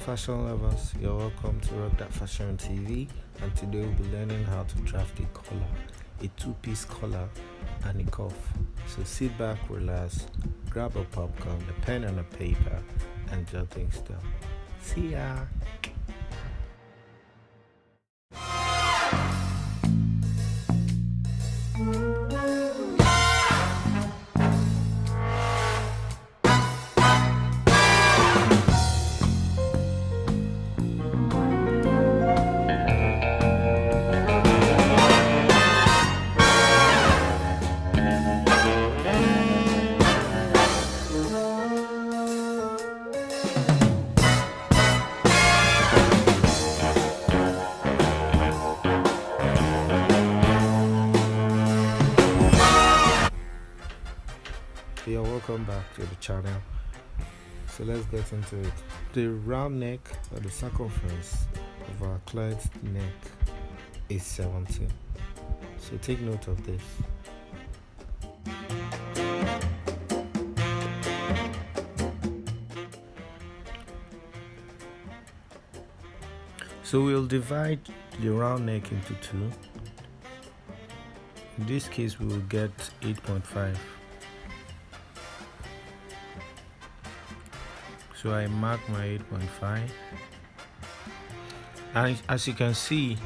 fashion lovers, you're welcome to Rock That Fashion TV, and today we'll be learning how to draft a collar, a two-piece collar and a cuff. So sit back, relax, grab a popcorn, a pen and a paper, and jot things down. See ya! You're welcome back to the channel. So let's get into it. The round neck or the circumference of our client's neck is 17. So take note of this. So we'll divide the round neck into two. In this case, we will get 8.5. So I mark my 8.5, and as you can see,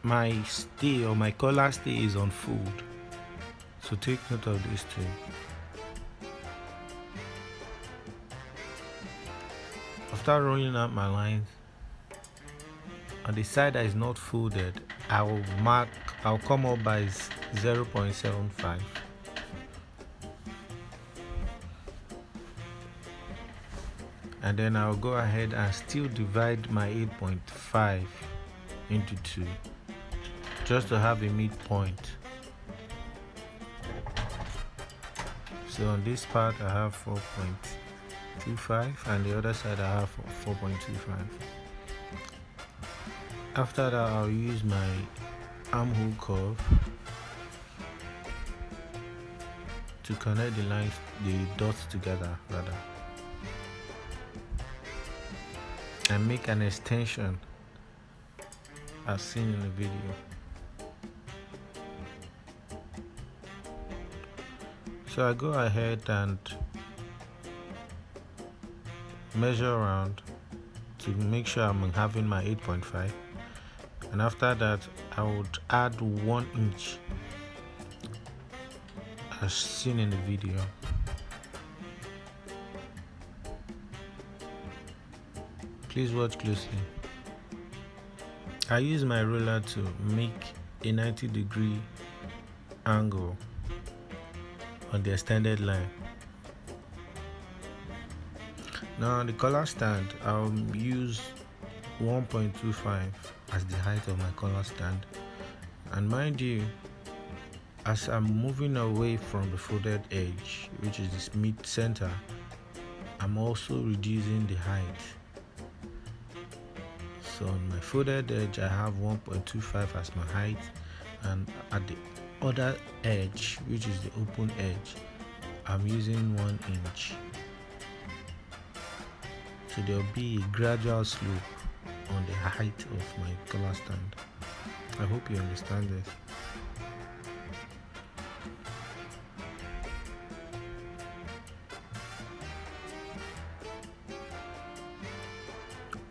my stay or my collar stay is on fold. So take note of this too. After rolling out my lines, on the side that is not folded, I'll come up by 0.75. And then I'll go ahead and still divide my 8.5 into 2 just to have a midpoint. So on this part I have 4.25 and the other side I have 4.25. After that, I'll use my armhole curve to connect the dots together and make an extension as seen in the video. So I go ahead and measure around to make sure I'm having my 8.5, and after that I would add 1 inch as seen in the video. Please watch closely. I use my ruler to make a 90-degree angle on the extended line. Now on the collar stand, I'll use 1.25 as the height of my collar stand. And mind you, as I'm moving away from the folded edge, which is this mid-center, I'm also reducing the height. So on my folded edge I have 1.25 as my height, and at the other edge, which is the open edge, I'm using 1 inch. So there will be a gradual slope on the height of my collar stand. I hope you understand this.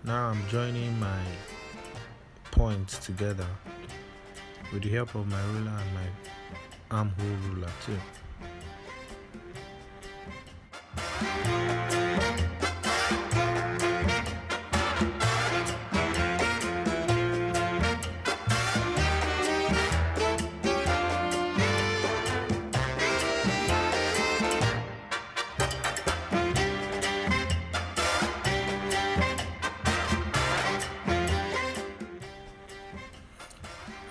Now I'm joining my points together with the help of my ruler and my armhole ruler too.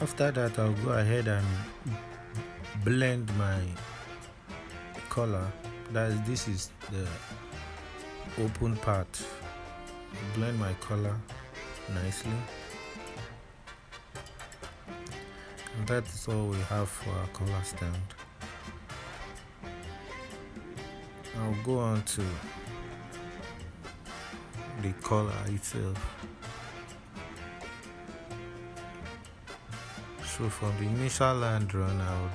After that, I'll go ahead and blend my collar. This is the open part. Blend my collar nicely, and that is all we have for our collar stand. I'll go on to the collar itself. So from the initial line drawn, I would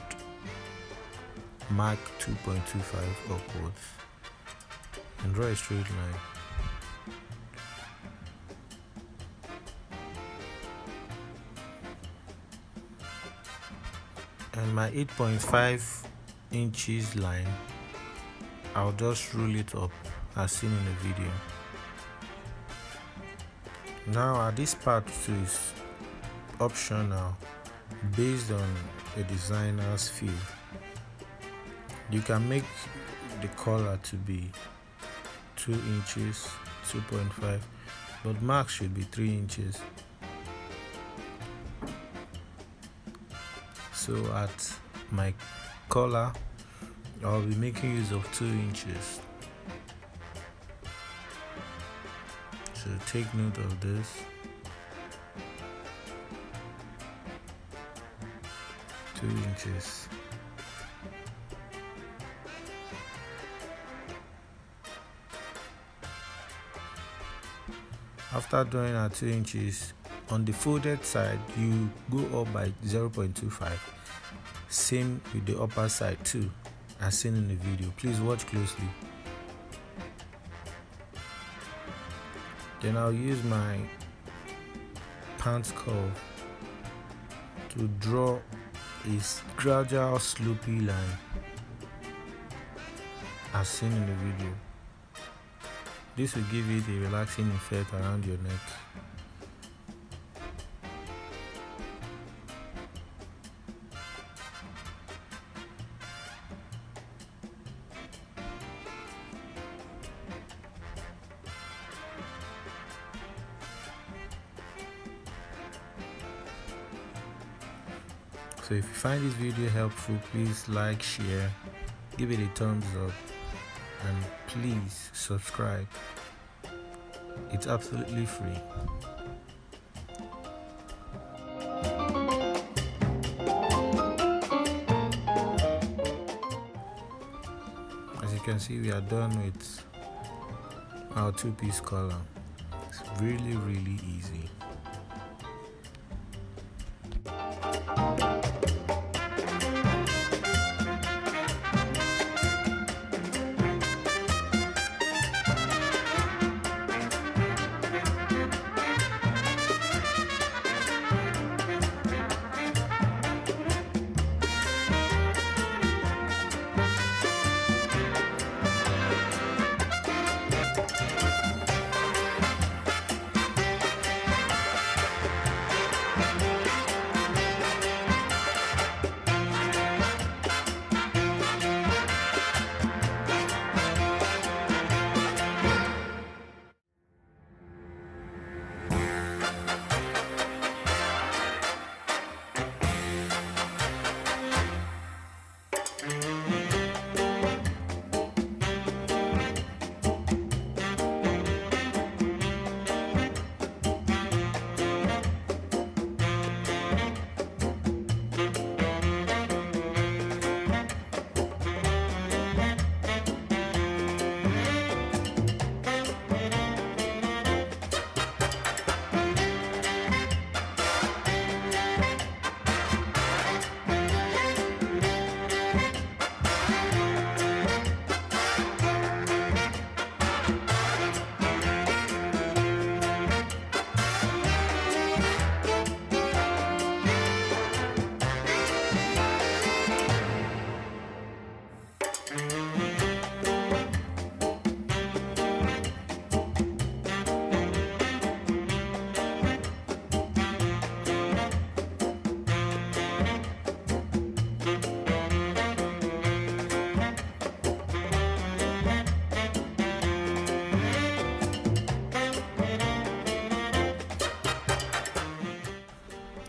mark 2.25 upwards and draw a straight line. And my 8.5 inches line, I'll just roll it up as seen in the video. Now this part is optional based on the designer's feel. You can make the collar to be 2 inches, 2.5, but max should be 3 inches. So at my collar, I'll be making use of 2 inches. So take note of this. 2 inches. After drawing at 2 inches, on the folded side, you go up by 0.25. Same with the upper side too, as seen in the video. Please watch closely. Then I'll use my pants curve to draw a gradual slopey line as seen in the video. This will give it a relaxing effect around your neck. So if you find this video helpful, please like, share, give it a thumbs up, and please subscribe. It's absolutely free. As you can see, we are done with our 2-piece collar. It's really easy.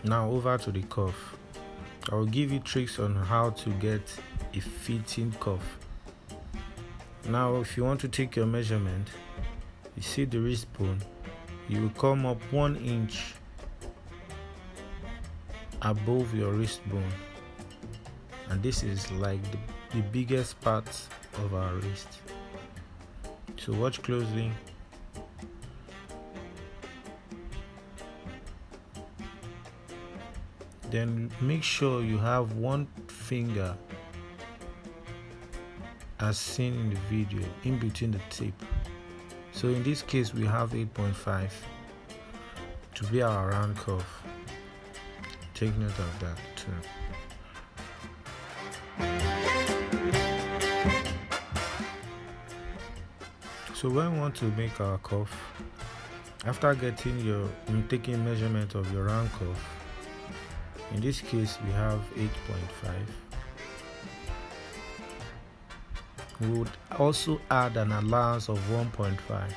Now over to the cuff. I will give you tricks on how to get a fitting cuff. Now if you want to take your measurement, you see the wrist bone, you will come up 1 inch above your wrist bone, and this is like the biggest part of our wrist. So watch closely. Then make sure you have one finger, as seen in the video, in between the tip. So in this case we have 8.5 to be our round cuff. Take note of that too. So when we want to make our cuff, after taking measurement of your round cuff, in this case we have 8.5. We would also add an allowance of 1.5.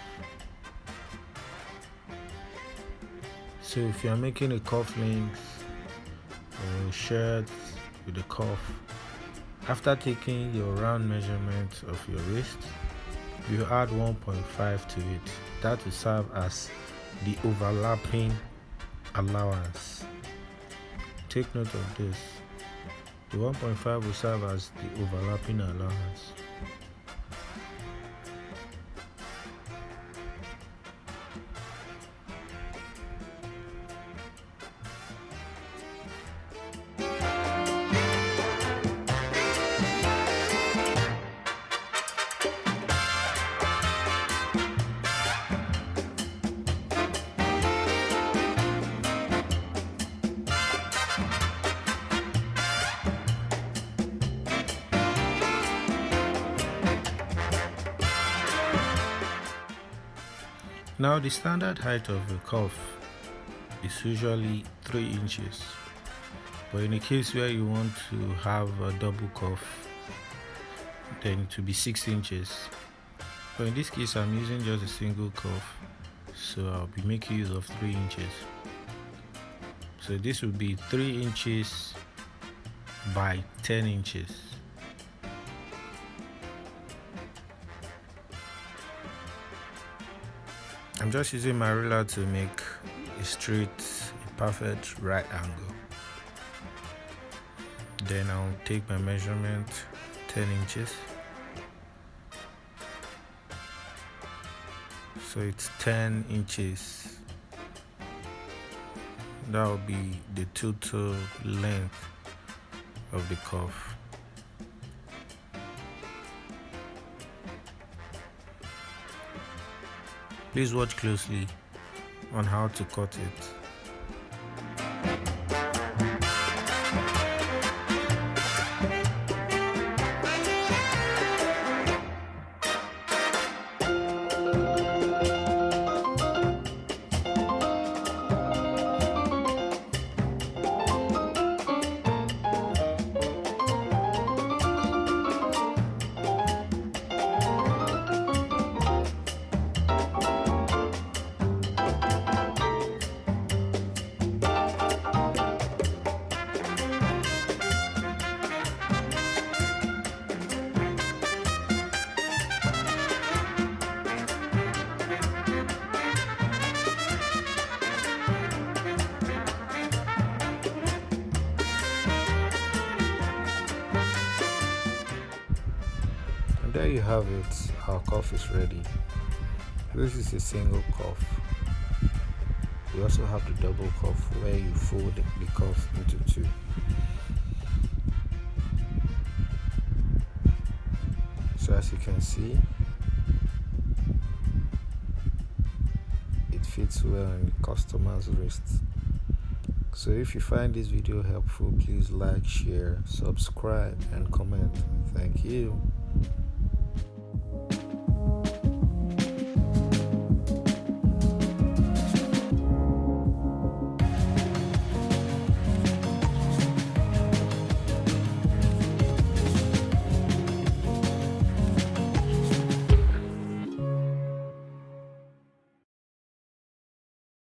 So if you are making a cuff length or a shirt with a cuff, after taking your round measurement of your wrist, you add 1.5 to it. That will serve as the overlapping allowance. Take note of this. The 1.5 will serve as the overlapping allowance. Now the standard height of a cuff is usually 3 inches, but in a case where you want to have a double cuff, then it will be 6 inches. But in this case I'm using just a single cuff, so I'll be making use of 3 inches. So this will be 3 inches by 10 inches. I'm just using my ruler to make a perfect right angle. Then I'll take my measurement, 10 inches. So it's 10 inches. That will be the total length of the cuff. Please watch closely on how to cut it. There you have it, our cuff is ready. This is a single cuff. We also have the double cuff where you fold the cuff into 2. So as you can see, it fits well on the customer's wrist. So if you find this video helpful, please like, share, subscribe and comment. Thank you.